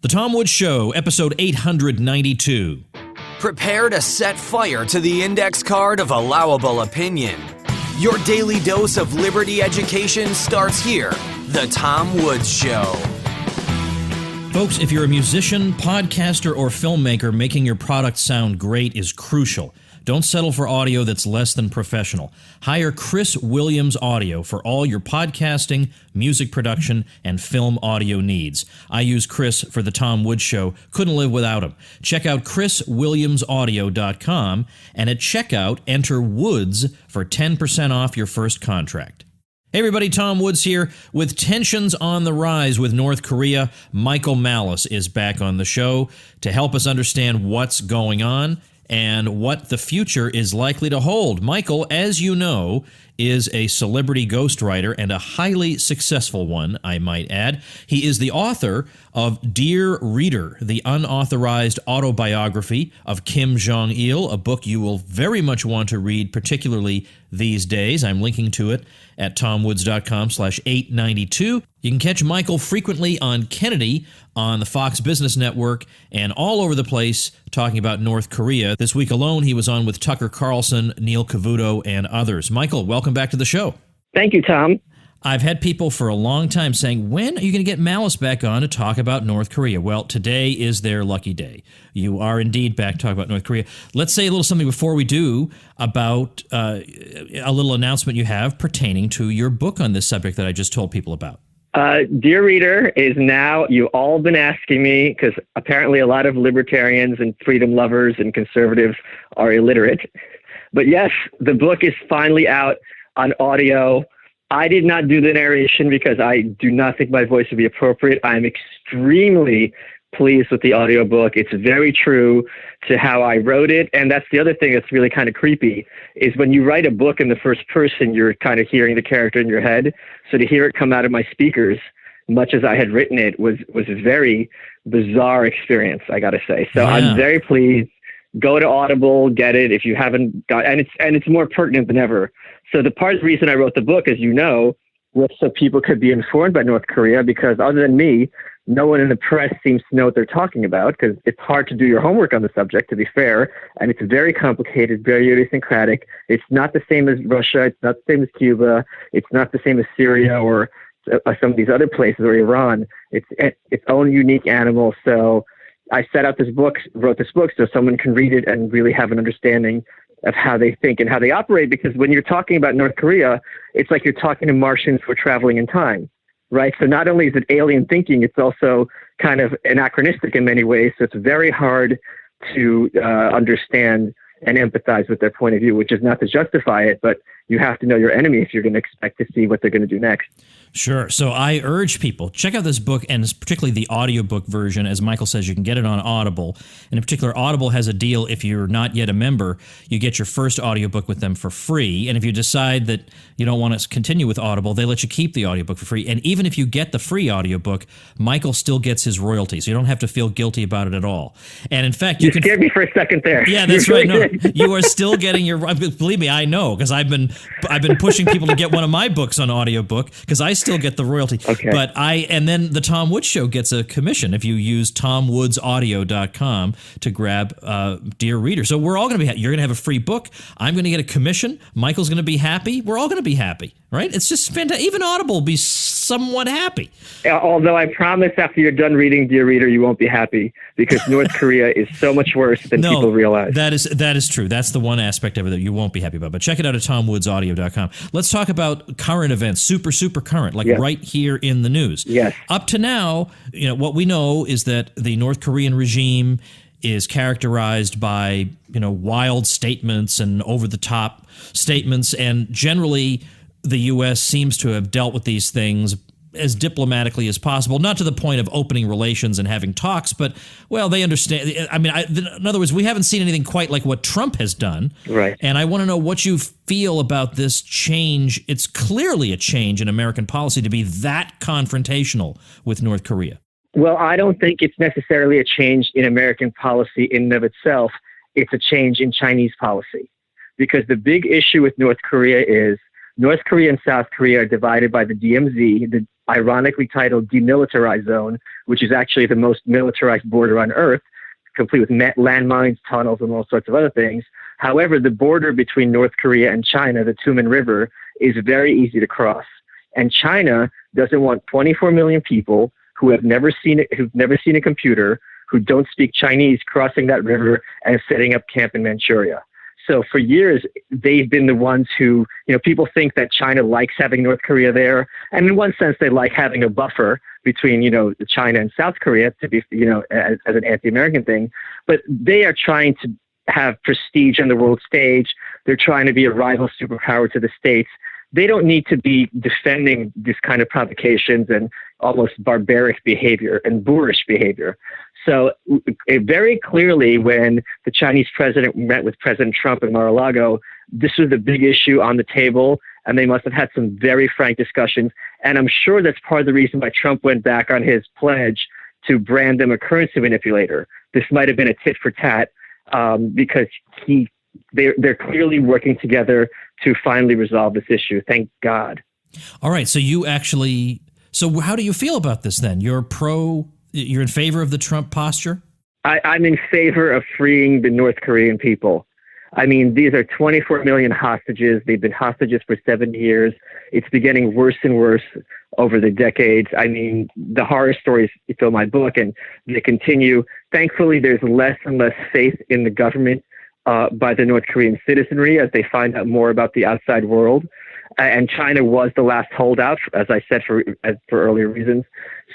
The Tom Woods Show, episode 892. Prepare to set fire to the index card of allowable opinion. Your daily dose of liberty education starts here. The Tom Woods Show. Folks, if you're a musician, podcaster, or filmmaker, making your product sound great is crucial. Don't settle for audio that's less than professional. Hire Chris Williams Audio for all your podcasting, music production, and film audio needs. I use Chris for the Tom Woods Show. Couldn't live without him. Check out chriswilliamsaudio.com, and at checkout, enter Woods for 10% off your first contract. Hey everybody, Tom Woods here. With tensions on the rise with North Korea, Michael Malice is back on the show to help us understand what's going on and what the future is likely to hold. Michael, as you know, is a celebrity ghostwriter and a highly successful one, I might add. He is the author of Dear Reader, the unauthorized autobiography of Kim Jong-il, a book you will very much want to read, particularly these days. I'm linking to it at tomwoods.com/892. You can catch Michael frequently on Kennedy on the Fox Business Network and all over the place talking about North Korea. This week alone, he was on with Tucker Carlson, Neil Cavuto, and others. Michael, welcome back to the show. Thank you, Tom. I've had people for a long time saying, when are you going to get Malice back on to talk about North Korea? Well, today is their lucky day. You are indeed back to talk about North Korea. Let's say a little something before we do about a little announcement you have pertaining to your book on this subject that I just told people about. Dear Reader is now, you've all been asking me, because apparently a lot of libertarians and freedom lovers and conservatives are illiterate. But yes, the book is finally out on audio. I did not do the narration because I do not think my voice would be appropriate. I'm extremely pleased with the audiobook. It's very true to how I wrote it. And that's the other thing that's really kind of creepy is when you write a book in the first person, you're kind of hearing the character in your head. So to hear it come out of my speakers, much as I had written it, was a very bizarre experience, I got to say. So yeah. I'm very pleased. Go to Audible, get it if you haven't got, and it's more pertinent than ever. So the reason I wrote the book, as you know, was so people could be informed by North Korea, because other than me, no one in the press seems to know what they're talking about, because it's hard to do your homework on the subject, to be fair, and it's very complicated, very idiosyncratic. It's not the same as Russia. It's not the same as Cuba. It's not the same as Syria or some of these other places, or Iran. It's its own unique animal. So I wrote this book so someone can read it and really have an understanding of how they think and how they operate. Because when you're talking about North Korea, it's like you're talking to Martians who are traveling in time, right? So not only is it alien thinking, it's also kind of anachronistic in many ways. So it's very hard to understand and empathize with their point of view, which is not to justify it, but you have to know your enemy if you're going to expect to see what they're going to do next. Sure. So I urge people, check out this book, and particularly the audiobook version. As Michael says, you can get it on Audible. And in particular, Audible has a deal. If you're not yet a member, you get your first audiobook with them for free. And if you decide that you don't want to continue with Audible, they let you keep the audiobook for free. And even if you get the free audiobook, Michael still gets his royalties. So you don't have to feel guilty about it at all. And in fact, you scared me for a second there. Yeah, that's right. No, you are still getting your, believe me, I know, because I've been pushing people to get one of my books on audiobook, because I still get the royalty. Okay. But and then the Tom Woods Show gets a commission if you use tomwoodsaudio.com to grab Dear Reader. So we're all going to be, you're going to have a free book. I'm going to get a commission. Michael's going to be happy. We're all going to be happy, right? It's just fantastic. Even Audible will be somewhat happy. Although I promise after you're done reading Dear Reader, you won't be happy, because North Korea is so much worse than people realize. That is true. That's the one aspect of it that you won't be happy about. But check it out at tomwoodsaudio.com. Let's talk about current events, super current, like right here in the news. Yes. Up to now, what we know is that the North Korean regime is characterized by, wild statements and over-the-top statements, and generally the U.S. seems to have dealt with these things as diplomatically as possible, not to the point of opening relations and having talks, but, well, they understand. I mean, in other words, we haven't seen anything quite like what Trump has done. Right. And I want to know what you feel about this change. It's clearly a change in American policy to be that confrontational with North Korea. Well, I don't think it's necessarily a change in American policy in and of itself. It's a change in Chinese policy, because the big issue with North Korea is North Korea and South Korea are divided by the DMZ, the ironically titled Demilitarized Zone, which is actually the most militarized border on Earth, complete with landmines, tunnels, and all sorts of other things. However, the border between North Korea and China, the Tumen River, is very easy to cross. And China doesn't want 24 million people who have never seen it, who've never seen a computer, who don't speak Chinese, crossing that river and setting up camp in Manchuria. So for years, they've been the ones who, people think that China likes having North Korea there. And in one sense, they like having a buffer between, China and South Korea to be, as an anti-American thing. But they are trying to have prestige on the world stage. They're trying to be a rival superpower to the States. They don't need to be defending this kind of provocations and almost barbaric behavior and boorish behavior. So very clearly, when the Chinese president met with President Trump in Mar-a-Lago, this was the big issue on the table, and they must have had some very frank discussions. And I'm sure that's part of the reason why Trump went back on his pledge to brand them a currency manipulator. This might have been a tit for tat because they're clearly working together to finally resolve this issue. Thank God. All right. So how do you feel about this then? You're in favor of the Trump posture? I'm in favor of freeing the North Korean people. I mean, these are 24 million hostages. They've been hostages for 70 years. It's been getting worse and worse over the decades. I mean, the horror stories fill my book, and they continue. Thankfully, there's less and less faith in the government by the North Korean citizenry as they find out more about the outside world. And China was the last holdout, as I said, for earlier reasons.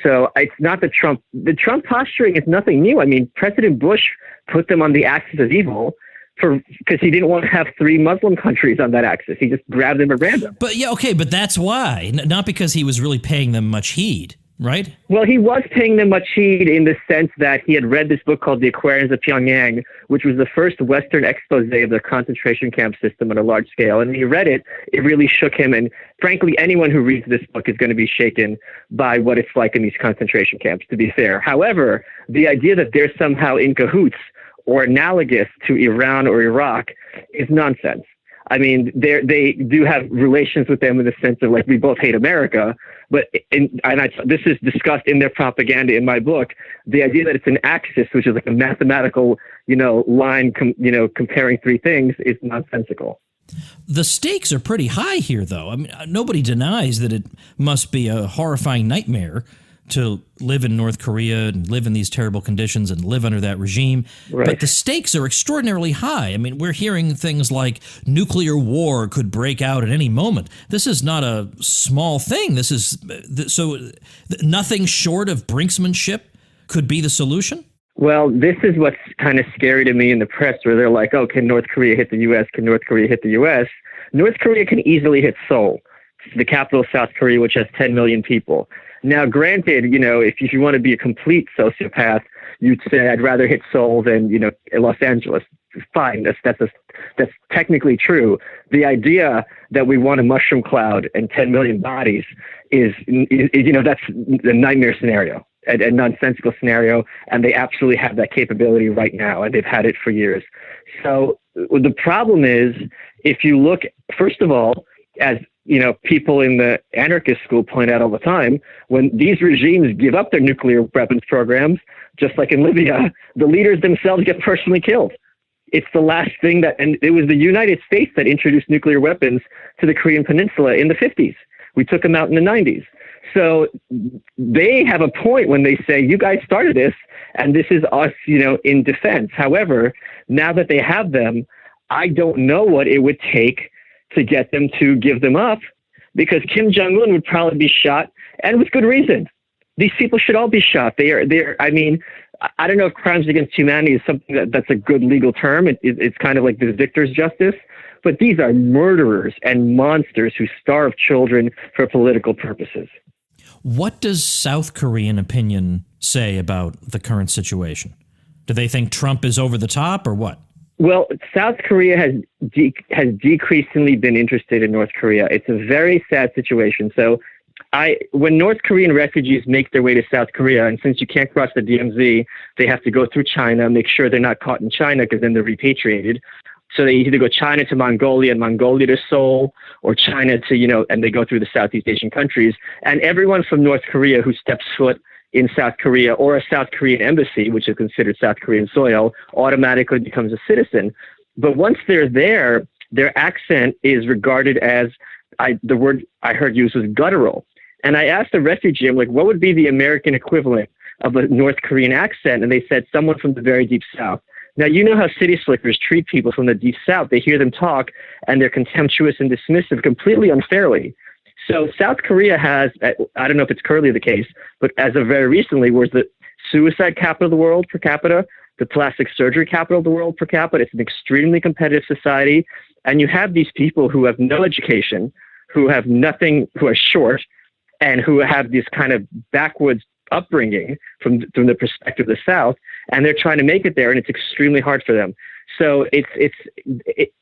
So it's not the Trump posturing is nothing new. I mean, President Bush put them on the axis of evil because he didn't want to have 3 Muslim countries on that axis. He just grabbed them at random. But but that's why, not because he was really paying them much heed, right? Well, he was paying them much heed in the sense that he had read this book called The Aquarians of Pyongyang, which was the first Western expose of the concentration camp system on a large scale. And when he read it, it really shook him. And frankly, anyone who reads this book is going to be shaken by what it's like in these concentration camps, to be fair. However, the idea that they're somehow in cahoots or analogous to Iran or Iraq is nonsense. I mean, they do have relations with them in the sense of, like, we both hate America, but this is discussed in their propaganda in my book. The idea that it's an axis, which is like a mathematical, line, comparing 3 things, is nonsensical. The stakes are pretty high here, though. I mean, nobody denies that it must be a horrifying nightmare to live in North Korea and live in these terrible conditions and live under that regime. Right. But the stakes are extraordinarily high. I mean, we're hearing things like nuclear war could break out at any moment. This is not a small thing. This is nothing short of brinksmanship could be the solution. Well, this is what's kind of scary to me in the press, where they're like, oh, can North Korea hit the U.S.? Can North Korea hit the U.S.? North Korea can easily hit Seoul, the capital of South Korea, which has 10 million people. Now, granted, if you want to be a complete sociopath, you'd say I'd rather hit Seoul than, Los Angeles. Fine, that's technically true. The idea that we want a mushroom cloud and 10 million bodies is that's a nightmare scenario, a nonsensical scenario, and they absolutely have that capability right now, and they've had it for years. So the problem is, if you look, first of all, as people in the anarchist school point out all the time, when these regimes give up their nuclear weapons programs, just like in Libya, the leaders themselves get personally killed. It's the last thing and it was the United States that introduced nuclear weapons to the Korean Peninsula in the 50s. We took them out in the 90s. So they have a point when they say, you guys started this, and this is us, in defense. However, now that they have them, I don't know what it would take to get them to give them up, because Kim Jong-un would probably be shot, and with good reason. These people should all be shot. I mean, I don't know if crimes against humanity is something that's a good legal term. It's kind of like the victor's justice, but these are murderers and monsters who starve children for political purposes. What does South Korean opinion say about the current situation? Do they think Trump is over the top, or what? Well, South Korea has decreasingly been interested in North Korea. It's a very sad situation. So when North Korean refugees make their way to South Korea, and since you can't cross the DMZ, they have to go through China, make sure they're not caught in China, because then they're repatriated. So they either go China to Mongolia and Mongolia to Seoul, or China to, and they go through the Southeast Asian countries. And everyone from North Korea who steps foot in South Korea or a South Korean embassy, which is considered South Korean soil, automatically becomes a citizen. But once they're there, their accent is regarded as, the word I heard used was guttural. And I asked the refugee, I'm like, what would be the American equivalent of a North Korean accent? And they said, someone from the very deep South. Now, you know how city slickers treat people from the deep South. They hear them talk, and they're contemptuous and dismissive completely unfairly. So South Korea has, I don't know if it's currently the case, but as of very recently, was the suicide capital of the world per capita, the plastic surgery capital of the world per capita. It's an extremely competitive society. And you have these people who have no education, who have nothing, who are short, and who have this kind of backwoods upbringing from the perspective of the South, and they're trying to make it there, and it's extremely hard for them. So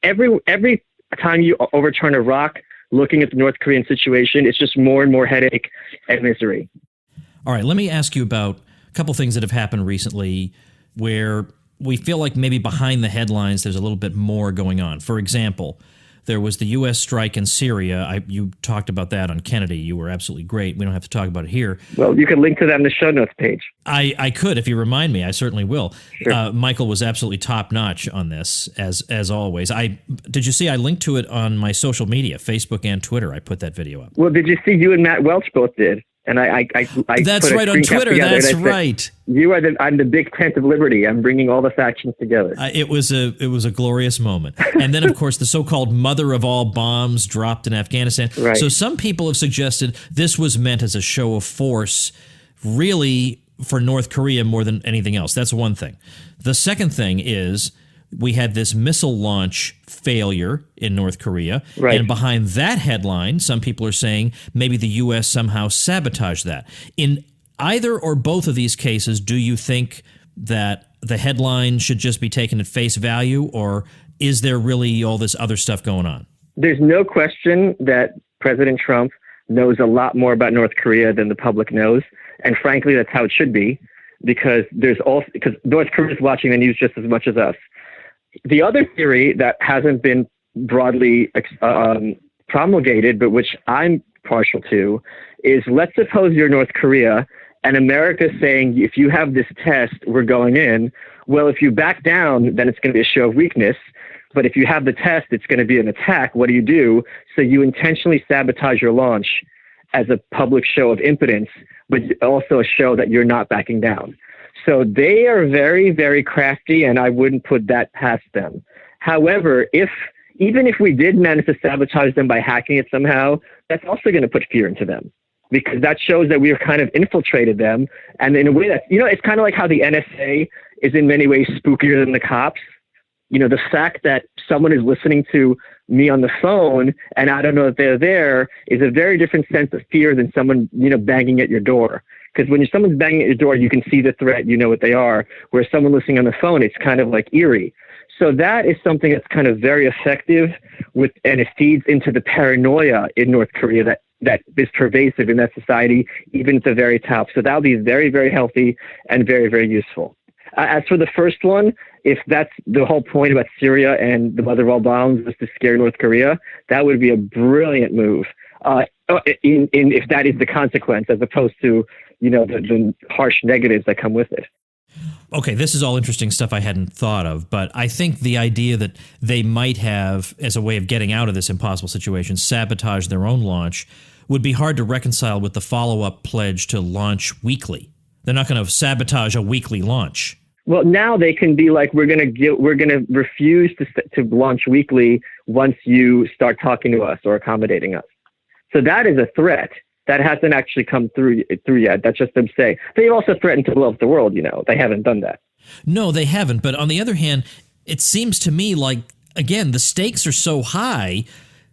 every time you overturn a rock, looking at the North Korean situation, it's just more and more headache and misery. All right, let me ask you about a couple things that have happened recently where we feel like maybe behind the headlines there's a little bit more going on. For example, there was the U.S. strike in Syria. You talked about that on Kennedy. You were absolutely great. We don't have to talk about it here. Well, you can link to that in the show notes page. I could, if you remind me. I certainly will. Sure. Michael was absolutely top-notch on this, as always. Did you see I linked to it on my social media, Facebook and Twitter? I put that video up. Well, did you see you and Matt Welch both did? And I that's put right, on Twitter. That's right. I'm the big tent of liberty. I'm bringing all the factions together. It was a glorious moment. And then, of course, the so-called mother of all bombs dropped in Afghanistan. Right. So some people have suggested this was meant as a show of force, really for North Korea more than anything else. That's one thing. The second thing is we had this missile launch failure in North Korea. Right. And behind that headline, some people are saying maybe the U.S. somehow sabotaged that. In either or both of these cases, do you think that the headline should just be taken at face value, or is there really all this other stuff going on? There's no question that President Trump knows a lot more about North Korea than the public knows. And frankly, that's how it should be, because North Korea is watching the news just as much as us. The other theory that hasn't been broadly promulgated, but which I'm partial to, is let's suppose you're North Korea and America's saying, if you have this test, we're going in. Well, if you back down, then it's going to be a show of weakness. But if you have the test, it's going to be an attack. What do? So you intentionally sabotage your launch as a public show of impotence, but also a show that you're not backing down. So they are very, very crafty, and I wouldn't put that past them. However, even if we did manage to sabotage them by hacking it somehow, that's also going to put fear into them, because that shows that we've kind of infiltrated them. And in a way that, it's kind of like how the NSA is in many ways spookier than the cops. The fact that someone is listening to me on the phone and I don't know that they're there is a very different sense of fear than someone, banging at your door. Because when someone's banging at your door, you can see the threat, you know what they are. Whereas someone listening on the phone, it's kind of like eerie. So that is something that's kind of very effective and it feeds into the paranoia in North Korea that is pervasive in that society, even at the very top. So that'll be very, very healthy and very, very useful. As for the first one, if that's the whole point about Syria and the mother of all bombs was to scare North Korea, that would be a brilliant move. If that is the consequence, as opposed to the harsh negatives that come with it. Okay, this is all interesting stuff I hadn't thought of, but I think the idea that they might have, as a way of getting out of this impossible situation, sabotage their own launch would be hard to reconcile with the follow-up pledge to launch weekly. They're not going to sabotage a weekly launch. Well, now they can be like, we're going to refuse to launch weekly once you start talking to us or accommodating us. So that is a threat. That hasn't actually come through yet. That's just them saying. They've also threatened to blow up the world, They haven't done that. No, they haven't. But on the other hand, it seems to me like, again, the stakes are so high,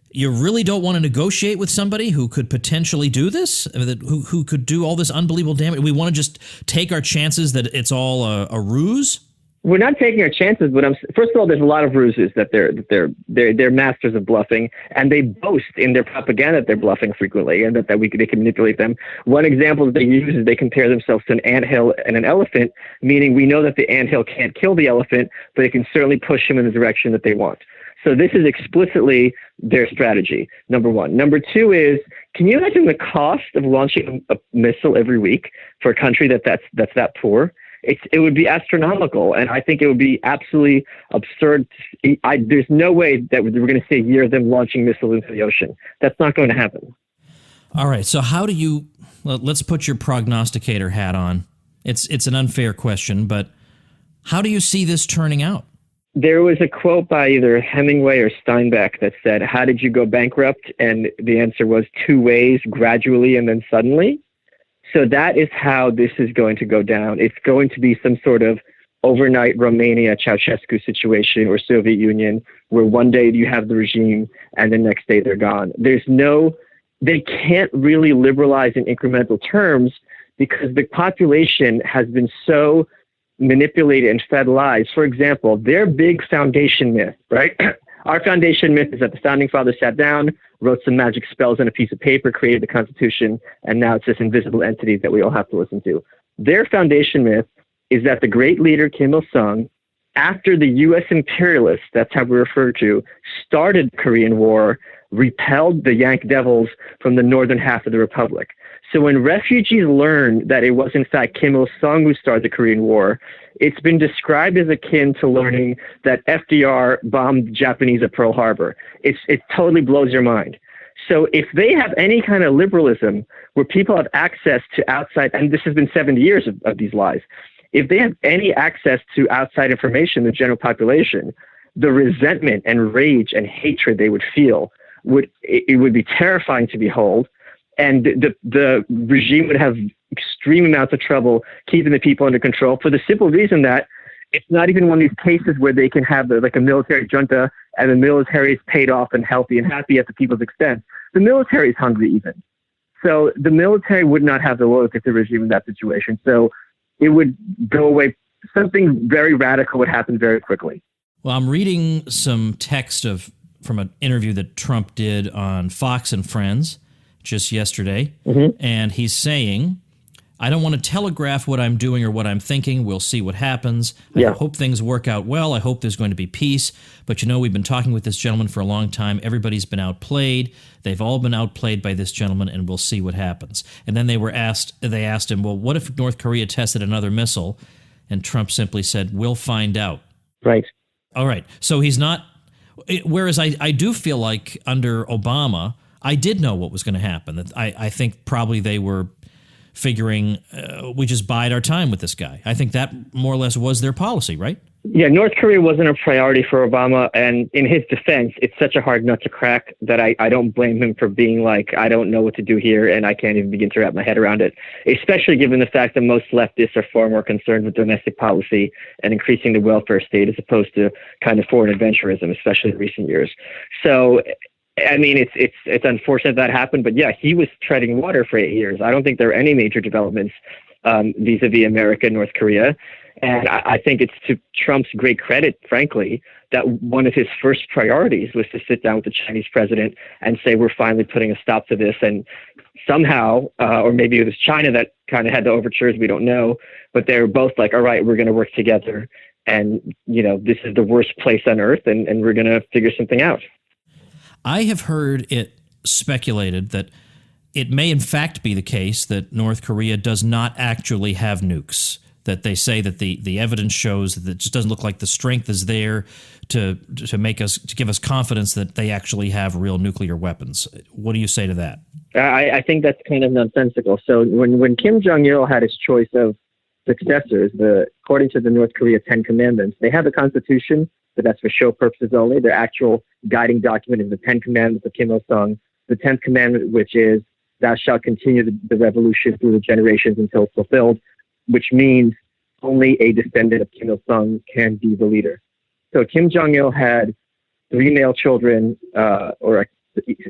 you really don't want to negotiate with somebody who could potentially do this, who could do all this unbelievable damage. We want to just take our chances that it's all a ruse? We're not taking our chances, but first of all, there's a lot of ruses that they're masters of bluffing, and they boast in their propaganda that they're bluffing frequently, and that they can manipulate them. One example that they use is they compare themselves to an anthill and an elephant, meaning we know that the anthill can't kill the elephant, but it can certainly push him in the direction that they want. So this is explicitly their strategy, number one. Number two is, can you imagine the cost of launching a missile every week for a country that's that poor? It would be astronomical, and I think it would be absolutely absurd. There's no way that we're going to see a year of them launching missiles into the ocean. That's not going to happen. All right, so how do you, let's put your prognosticator hat on. It's an unfair question, but how do you see this turning out? There was a quote by either Hemingway or Steinbeck that said, how did you go bankrupt? And the answer was 2 ways, gradually and then suddenly. So that is how this is going to go down. It's going to be some sort of overnight Romania Ceausescu situation or Soviet Union, where one day you have the regime and the next day they're gone. They can't really liberalize in incremental terms because the population has been so manipulated and fed lies. For example, their big foundation myth, right? Our foundation myth is that the founding fathers sat down, wrote some magic spells on a piece of paper, created the Constitution, and now it's this invisible entity that we all have to listen to. Their foundation myth is that the great leader Kim Il-sung, after the U.S. imperialists, that's how we refer to, started the Korean War, repelled the Yank Devils from the northern half of the republic. So when refugees learn that it was in fact Kim Il-sung who started the Korean War, it's been described as akin to learning that FDR bombed the Japanese at Pearl Harbor. It totally blows your mind. So if they have any kind of liberalism where people have access to outside, and this has been 70 years of these lies, if they have any access to outside information, the general population, the resentment and rage and hatred they would feel would be terrifying to behold. And the regime would have extreme amounts of trouble keeping the people under control for the simple reason that it's not even one of these cases where they can have like a military junta and the military is paid off and healthy and happy at the people's expense. The military is hungry even. So the military would not have the loyalty to the regime in that situation. So it would go away. Something very radical would happen very quickly. Well, I'm reading some text from an interview that Trump did on Fox and Friends just yesterday, and he's saying, I don't want to telegraph what I'm doing or what I'm thinking. We'll see what happens. I hope things work out well. I hope there's going to be peace. But, we've been talking with this gentleman for a long time. Everybody's been outplayed. They've all been outplayed by this gentleman, and we'll see what happens. And then they asked him, well, what if North Korea tested another missile? And Trump simply said, we'll find out. Right. All right. So he's not, whereas I do feel like under Obama, I did know what was going to happen. I think probably they were figuring we just bide our time with this guy. I think that more or less was their policy, right? Yeah, North Korea wasn't a priority for Obama. And in his defense, it's such a hard nut to crack that I don't blame him for being like, I don't know what to do here and I can't even begin to wrap my head around it, especially given the fact that most leftists are far more concerned with domestic policy and increasing the welfare state as opposed to kind of foreign adventurism, especially in recent years. So I mean, it's unfortunate that happened, but yeah, he was treading water for 8 years. I don't think there are any major developments vis-a-vis America and North Korea. And I think it's to Trump's great credit, frankly, that one of his first priorities was to sit down with the Chinese president and say, we're finally putting a stop to this. And somehow, or maybe it was China that kind of had the overtures, we don't know, but they were both like, all right, we're going to work together. And, this is the worst place on earth, and we're going to figure something out. I have heard it speculated that it may in fact be the case that North Korea does not actually have nukes, that they say that the evidence shows that it just doesn't look like the strength is there to give us confidence that they actually have real nuclear weapons. What do you say to that? I think that's kind of nonsensical. So when Kim Jong-il had his choice of successors, according to the North Korea 10 Commandments, they have a constitution, but that's for show purposes only. Their actual guiding document is the 10 Commandments of Kim Il-sung. The 10th commandment, which is, thou shalt continue the revolution through the generations until it's fulfilled, which means only a descendant of Kim Il-sung can be the leader. So Kim Jong-il had 3 male children, or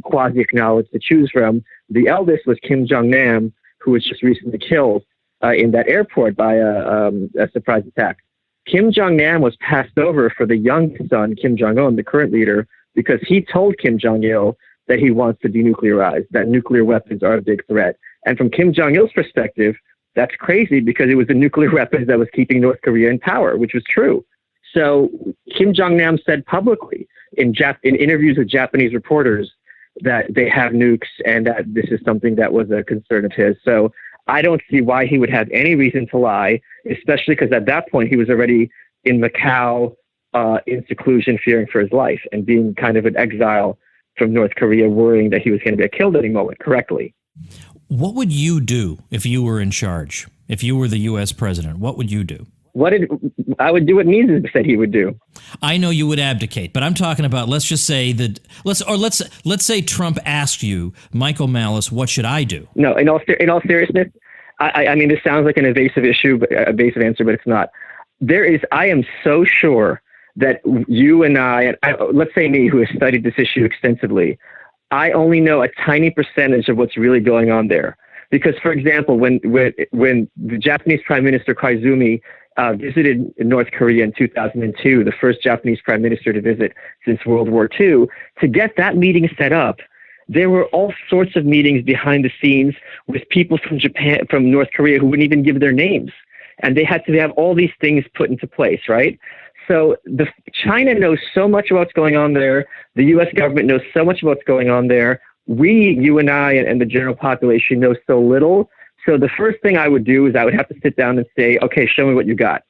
quasi-acknowledged, to choose from. The eldest was Kim Jong-nam, who was just recently killed in that airport by a surprise attack. Kim Jong-nam was passed over for the young son, Kim Jong-un, the current leader, because he told Kim Jong-il that he wants to denuclearize, that nuclear weapons are a big threat. And from Kim Jong-il's perspective, that's crazy because it was the nuclear weapons that was keeping North Korea in power, which was true. So Kim Jong-nam said publicly in interviews with Japanese reporters that they have nukes and that this is something that was a concern of his. So I don't see why he would have any reason to lie, especially because at that point he was already in Macau, in seclusion, fearing for his life and being kind of an exile from North Korea, worrying that he was going to get killed any moment, correctly. What would you do if you were in charge? If you were the U.S. president, what would you do? I would do what Mises said he would do. I know you would abdicate, but I'm talking about, let's just say that let's say Trump asked you, Michael Malice, what should I do? No, in all seriousness, I mean, this sounds like an evasive evasive answer, but it's not. I am so sure that you and I, let's say me, who has studied this issue extensively, I only know a tiny percentage of what's really going on there. Because, for example, when the Japanese Prime Minister Koizumi visited North Korea in 2002, the first Japanese prime minister to visit since World War II, to get that meeting set up, there were all sorts of meetings behind the scenes with people from North Korea who wouldn't even give their names. And they had to have all these things put into place, right? So China knows so much about what's going on there. The U.S. government knows so much about what's going on there. You and I, and the general population know so little. So the first thing I would do is I would have to sit down and say, okay, show me what you got.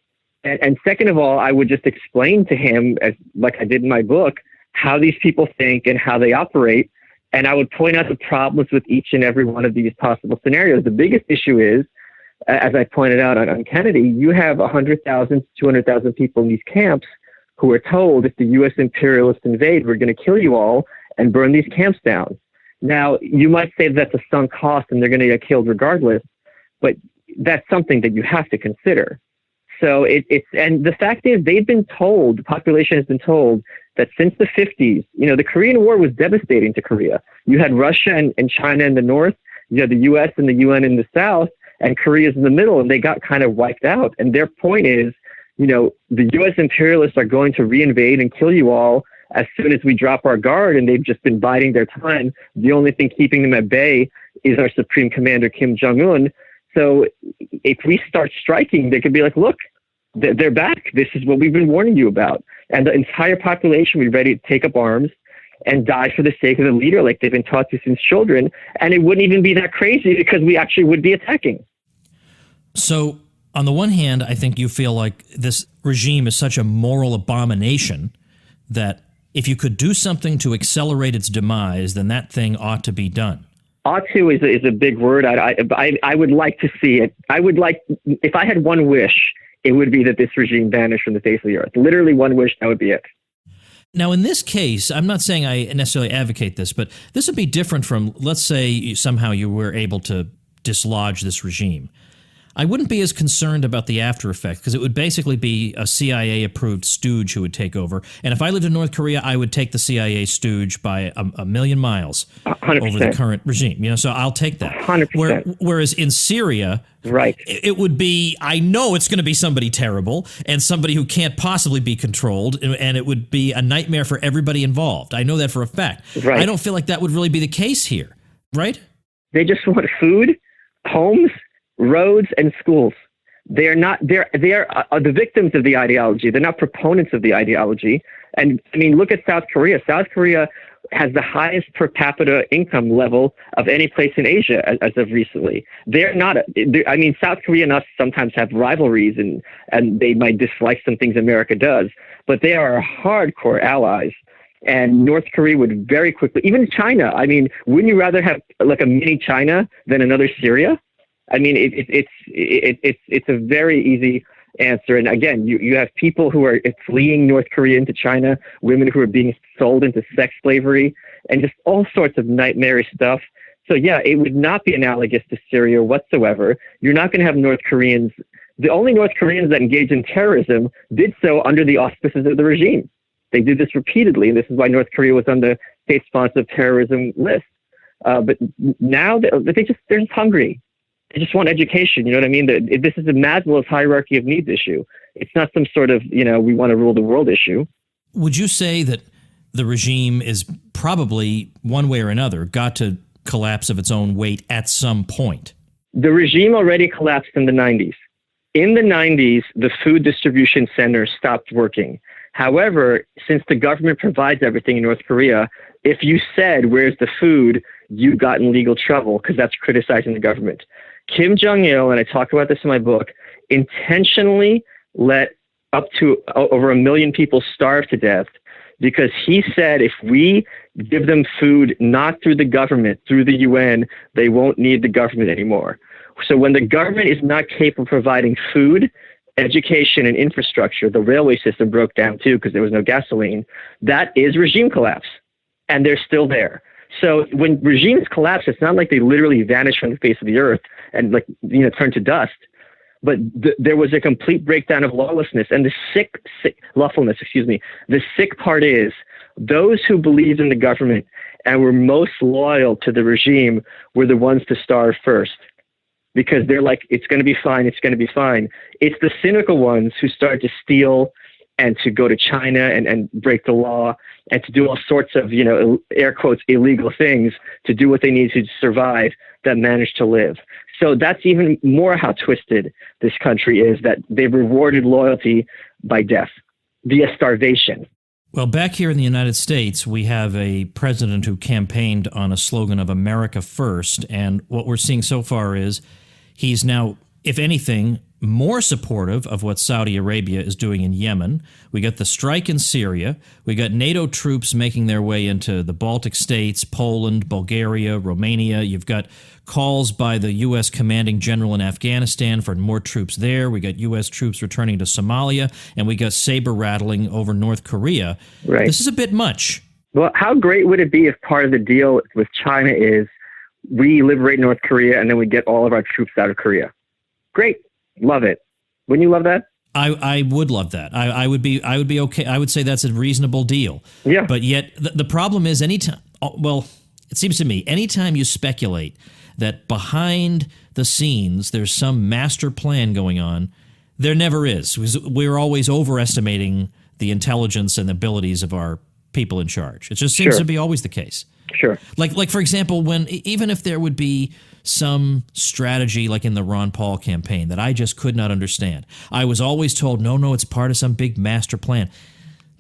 And second of all, I would just explain to him, like I did in my book, how these people think and how they operate. And I would point out the problems with each and every one of these possible scenarios. The biggest issue is, as I pointed out on Kennedy, you have 100,000 to 200,000 people in these camps who are told if the U.S. imperialists invade, we're going to kill you all and burn these camps down. Now, you might say that's a sunk cost and they're going to get killed regardless, but that's something that you have to consider. So and the fact is they've been told, the population has been told that since the 50s, the Korean War was devastating to Korea. You had Russia and China in the north, you had the U.S. and the UN in the south, and Korea's in the middle, and they got kind of wiped out. And their point is, the U.S. imperialists are going to reinvade and kill you all as soon as we drop our guard, and they've just been biding their time. The only thing keeping them at bay is our Supreme Commander, Kim Jong-un. So if we start striking, they could be like, look, they're back. This is what we've been warning you about. And the entire population would be ready to take up arms and die for the sake of the leader like they've been taught to since children. And it wouldn't even be that crazy because we actually would be attacking. So on the one hand, I think you feel like this regime is such a moral abomination that if you could do something to accelerate its demise, then that thing ought to be done. Ought to is a big word. I would like to see it. If I had one wish, it would be that this regime vanished from the face of the earth. Literally one wish, that would be it. Now, in this case, I'm not saying I necessarily advocate this, but this would be different from, let's say, somehow you were able to dislodge this regime. I wouldn't be as concerned about the after effect because it would basically be a CIA-approved stooge who would take over. And if I lived in North Korea, I would take the CIA stooge by a million miles 100%. Over the current regime. So I'll take that. 100%. Whereas in Syria, right, it would be, I know it's going to be somebody terrible and somebody who can't possibly be controlled, and it would be a nightmare for everybody involved. I know that for a fact. Right. I don't feel like that would really be the case here, right? They just want food, homes, roads, and schools. They are the victims of the ideology. They're not proponents of the ideology. And I mean, look at South Korea. South Korea has the highest per capita income level of any place in Asia as of recently. South Korea and us sometimes have rivalries and they might dislike some things America does, but they are hardcore allies. And North Korea would very quickly, even China. I mean, wouldn't you rather have like a mini China than another Syria? I mean, it's a very easy answer. And again, you have people who are fleeing North Korea into China, women who are being sold into sex slavery, and just all sorts of nightmarish stuff. So yeah, it would not be analogous to Syria whatsoever. You're not going to have North Koreans. The only North Koreans that engage in terrorism did so under the auspices of the regime. They did this repeatedly, and this is why North Korea was on the state-sponsored terrorism list. But now they're just hungry. They just want education. You know what I mean? This is a Maslow's hierarchy of needs issue. It's not some sort of, we want to rule the world issue. Would you say that the regime is probably, one way or another, got to collapse of its own weight at some point? The regime already collapsed in the 90s. In the 90s, the food distribution centers stopped working. However, since the government provides everything in North Korea, if you said, where's the food, you got in legal trouble because that's criticizing the government. Kim Jong-il, and I talk about this in my book, intentionally let up to over 1 million people starve to death because he said if we give them food not through the government, through the UN, they won't need the government anymore. So when the government is not capable of providing food, education, and infrastructure, the railway system broke down too because there was no gasoline, that is regime collapse. And they're still there. So when regimes collapse, it's not like they literally vanish from the face of the earth and turn to dust. But there was a complete breakdown of lawlessness. And the lawfulness, The sick part is those who believed in the government and were most loyal to the regime were the ones to starve first. Because they're like, it's going to be fine, it's going to be fine. It's the cynical ones who start to steal and to go to China and break the law and to do all sorts of, air quotes, illegal things to do what they need to survive that manage to live. So that's even more how twisted this country is, that they've rewarded loyalty by death via starvation. Well, back here in the United States, we have a president who campaigned on a slogan of America First. And what we're seeing so far is he's now, if anything, more supportive of what Saudi Arabia is doing in Yemen. We got the strike in Syria. We got NATO troops making their way into the Baltic states, Poland, Bulgaria, Romania. You've got calls by the U.S. commanding general in Afghanistan for more troops there. We got U.S. troops returning to Somalia, and we got saber rattling over North Korea. Right. This is a bit much. Well, how great would it be if part of the deal with China is we liberate North Korea and then we get all of our troops out of Korea? Great. Love it. Wouldn't you love that? I would love that. I would be okay. I would say that's a reasonable deal. Yeah. But yet the problem is it seems to me, anytime you speculate that behind the scenes there's some master plan going on, there never is. We're always overestimating the intelligence and abilities of our people in charge. It just seems to be always the case. Sure. Like for example, even if there would be some strategy like in the Ron Paul campaign that I just could not understand, I was always told, no, it's part of some big master plan.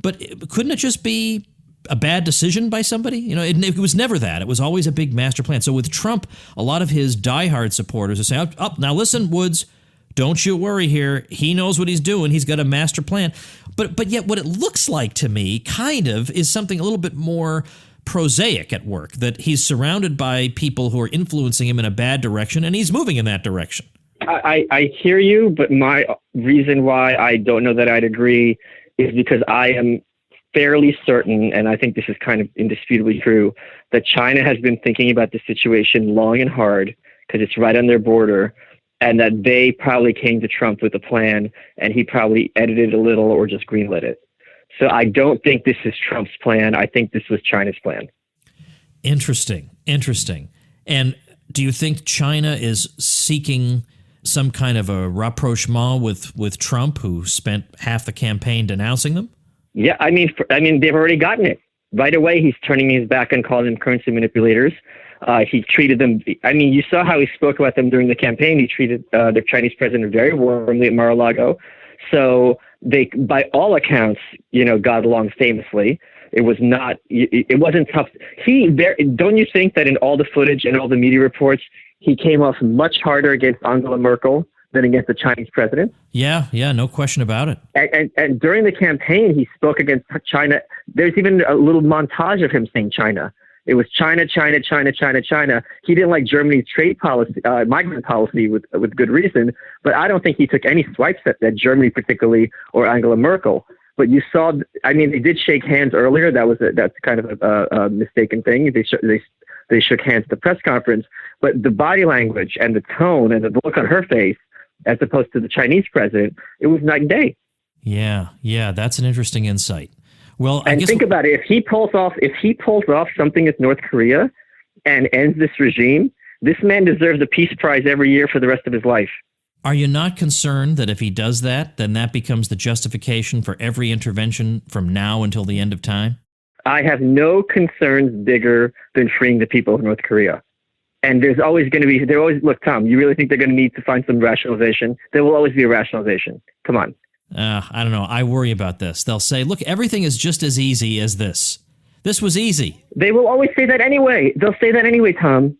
But couldn't it just be a bad decision by somebody? It was never that. It was always a big master plan. So with Trump, a lot of his diehard supporters are saying, now listen, Woods, don't you worry here. He knows what he's doing. He's got a master plan. But yet what it looks like to me kind of is something a little bit more prosaic at work, that he's surrounded by people who are influencing him in a bad direction, and he's moving in that direction. I hear you, but my reason why I don't know that I'd agree is because I am fairly certain, and I think this is kind of indisputably true, that China has been thinking about this situation long and hard because it's right on their border, and that they probably came to Trump with a plan, and he probably edited a little or just greenlit it. So I don't think this is Trump's plan. I think this was China's plan. Interesting. And do you think China is seeking some kind of a rapprochement with Trump, who spent half the campaign denouncing them? Yeah, I mean, they've already gotten it. Right away, he's turning his back and calling them currency manipulators. He treated them, you saw how he spoke about them during the campaign. He treated the Chinese president very warmly at Mar-a-Lago. So they, by all accounts, got along famously. It wasn't tough. Don't you think that in all the footage and all the media reports, he came off much harder against Angela Merkel than against the Chinese president? Yeah, no question about it. And during the campaign, he spoke against China. There's even a little montage of him saying China. It was China, China, China, China, China. He didn't like Germany's trade policy, migrant policy with good reason, but I don't think he took any swipes at Germany particularly or Angela Merkel. But you saw, they did shake hands earlier. That's kind of a mistaken thing. They shook hands at the press conference, but the body language and the tone and the look on her face, as opposed to the Chinese president, it was night and day. Yeah, that's an interesting insight. Well, I guess think about it. If he pulls off something with North Korea and ends this regime, This man deserves a Peace Prize every year for the rest of his life. Are you not concerned that if he does that, then that becomes the justification for every intervention from now until the end of time? I have no concerns bigger than freeing the people of North Korea. And there's always going to be, look, Tom, you really think they're going to need to find some rationalization? There will always be a rationalization. Come on. I don't know. I worry about this. They'll say, look, everything is just as easy as this. This was easy. They will always say that anyway. They'll say that anyway, Tom.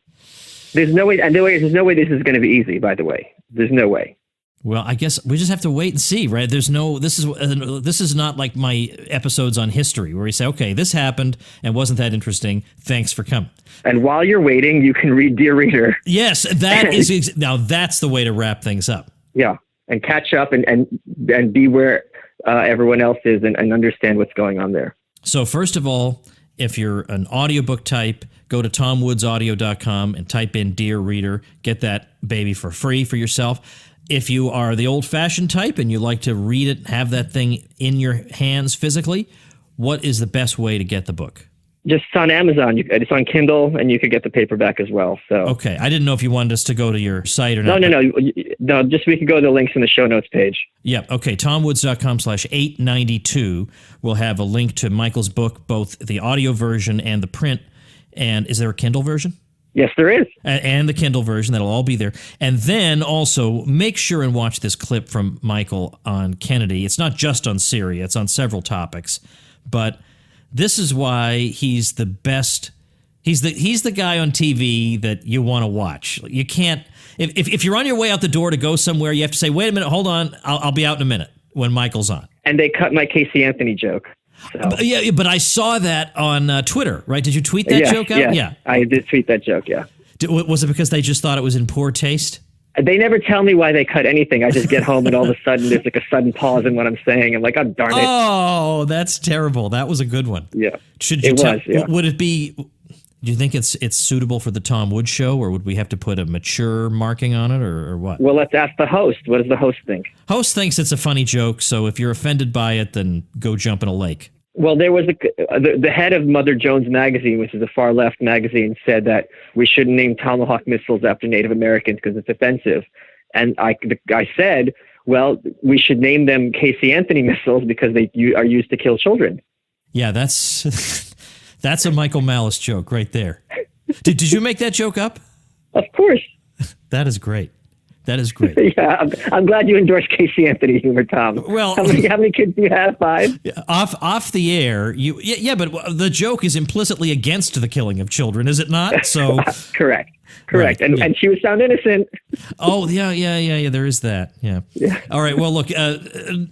There's no way, and there's no way this is going to be easy, by the way. There's no way. Well, I guess we just have to wait and see, right? This is not like my episodes on history where we say, okay, this happened and wasn't that interesting. Thanks for coming. And while you're waiting, you can read Dear Reader. Yes, that is now that's the way to wrap things up. Yeah, and catch up and be where everyone else is and understand what's going on there. So first of all, if you're an audiobook type, go to tomwoodsaudio.com and type in Dear Reader. Get that baby for free for yourself. If you are the old-fashioned type and you like to read it, have that thing in your hands physically, what is the best way to get the book? Just on Amazon. It's on Kindle, and you could get the paperback as well. So okay. I didn't know if you wanted us to go to your site or not. No. Just we could go to the links in the show notes page. Yeah. Okay. TomWoods.com/892 will have a link to Michael's book, both the audio version and the print. And is there a Kindle version? Yes, there is. And the Kindle version. That'll all be there. And then also make sure and watch this clip from Michael on Kennedy. It's not just on Syria. It's on several topics. But this is why he's the best. He's the guy on TV that you want to watch. You can't if you're on your way out the door to go somewhere, you have to say, wait a minute, hold on, I'll be out in a minute when Michael's on. And they cut my Casey Anthony joke. So. Yeah, but I saw that on Twitter, right? Did you tweet that joke out? Yeah, I did tweet that joke, yeah. Was it because they just thought it was in poor taste? They never tell me why they cut anything. I just get home and all of a sudden there's like a sudden pause in what I'm saying. I'm like, oh, darn it. Oh, that's terrible. That was a good one. Yeah, yeah. Would it be... Do you think it's suitable for the Tom Woods Show, or would we have to put a mature marking on it, or what? Well, let's ask the host. What does the host think? Host thinks it's a funny joke, so if you're offended by it, then go jump in a lake. Well, there was the head of Mother Jones Magazine, which is a far-left magazine, said that we shouldn't name Tomahawk missiles after Native Americans because it's offensive. And I said, well, we should name them Casey Anthony missiles because they are used to kill children. Yeah, that's... That's a Michael Malice joke right there. Did you make that joke up? Of course. That is great. That is great. Yeah, I'm glad you endorsed Casey Anthony humor, Tom. Well, how many kids do you have? 5? Off the air, but the joke is implicitly against the killing of children, is it not? So correct. Right, and she was found innocent. Oh, yeah. There is that. Yeah. All right. Well, look,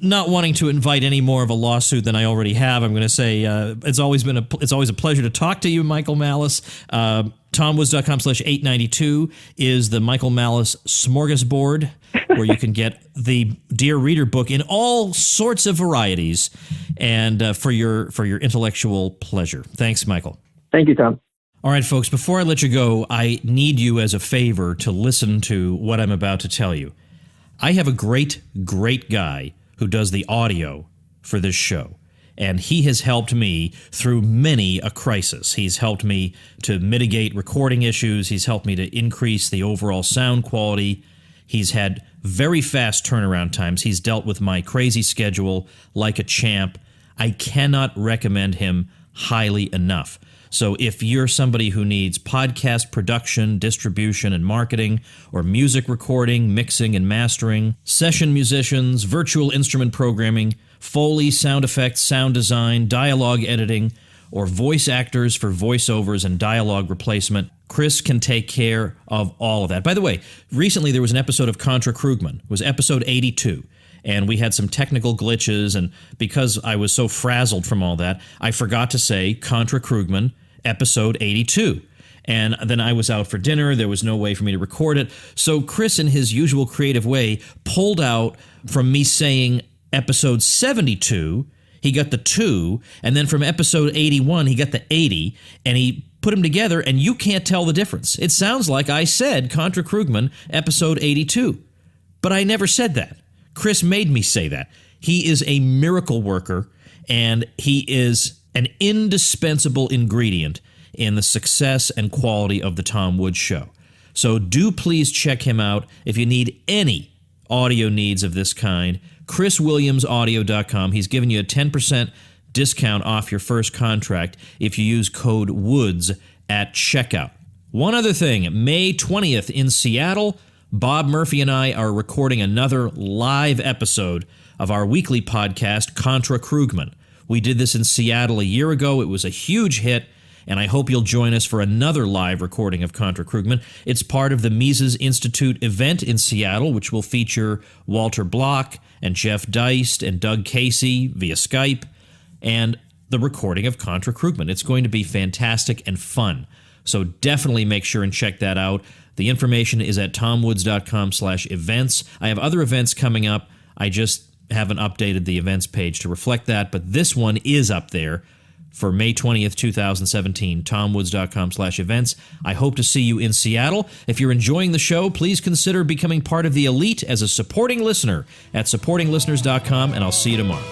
not wanting to invite any more of a lawsuit than I already have, I'm going to say it's always a pleasure to talk to you, Michael Malice. TomWoods.com/892 is the Michael Malice smorgasbord, where you can get the Dear Reader book in all sorts of varieties, and for your intellectual pleasure. Thanks, Michael. Thank you, Tom. All right, folks, before I let you go, I need you as a favor to listen to what I'm about to tell you. I have a great guy who does the audio for this show, and he has helped me through many a crisis. He's helped me to mitigate recording issues. He's helped me to increase the overall sound quality. He's had very fast turnaround times. He's dealt with my crazy schedule like a champ. I cannot recommend him highly enough. So if you're somebody who needs podcast production, distribution, and marketing, or music recording, mixing, and mastering, session musicians, virtual instrument programming, Foley, sound effects, sound design, dialogue editing, or voice actors for voiceovers and dialogue replacement, Chris can take care of all of that. By the way, recently there was an episode of Contra Krugman. It was episode 82. And we had some technical glitches, and because I was so frazzled from all that, I forgot to say Contra Krugman, episode 82. And then I was out for dinner. There was no way for me to record it. So Chris, in his usual creative way, pulled out from me saying episode 72, he got the 2, and then from episode 81, he got the 80, and he put them together, and you can't tell the difference. It sounds like I said Contra Krugman, episode 82. But I never said that. Chris made me say that. He is a miracle worker, and he is an indispensable ingredient in the success and quality of the Tom Woods Show. So do please check him out if you need any audio needs of this kind. ChrisWilliamsAudio.com. He's giving you a 10% discount off your first contract if you use code WOODS at checkout. One other thing, May 20th in Seattle, Bob Murphy and I are recording another live episode of our weekly podcast, Contra Krugman. We did this in Seattle a year ago. It was a huge hit, and I hope you'll join us for another live recording of Contra Krugman. It's part of the Mises Institute event in Seattle, which will feature Walter Block and Jeff Deist and Doug Casey via Skype, and the recording of Contra Krugman. It's going to be fantastic and fun. So definitely make sure and check that out. The information is at tomwoods.com/events. I have other events coming up. I just haven't updated the events page to reflect that, but this one is up there for May 20th, 2017, tomwoods.com/events. I hope to see you in Seattle. If you're enjoying the show, please consider becoming part of the elite as a supporting listener at supportinglisteners.com, and I'll see you tomorrow.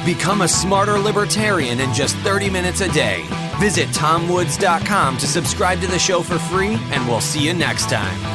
Become a smarter libertarian in just 30 minutes a day. Visit tomwoods.com to subscribe to the show for free, and we'll see you next time.